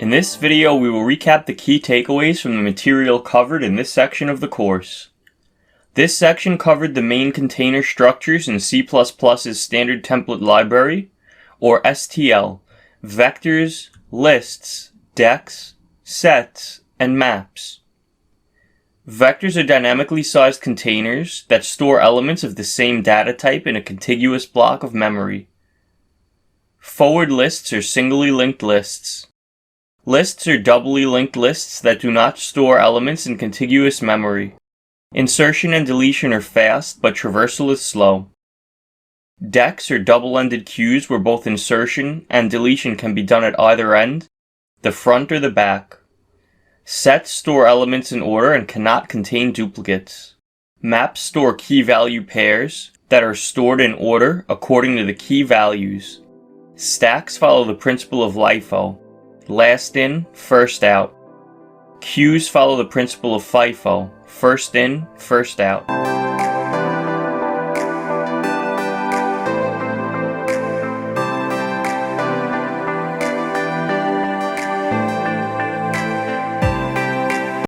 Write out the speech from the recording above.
In this video, we will recap the key takeaways from the material covered in this section of the course. This section covered the main container structures in C++'s standard template library, or STL, vectors, lists, decks, sets, and maps. Vectors are dynamically sized containers that store elements of the same data type in a contiguous block of memory. Forward lists are singly linked lists. Lists are doubly linked lists that do not store elements in contiguous memory. Insertion and deletion are fast, but traversal is slow. Decks are double-ended queues where both insertion and deletion can be done at either end, the front or the back. Sets store elements in order and cannot contain duplicates. Maps store key-value pairs that are stored in order according to the key values. Stacks follow the principle of LIFO, last in, first out. Queues follow the principle of FIFO, first in, first out.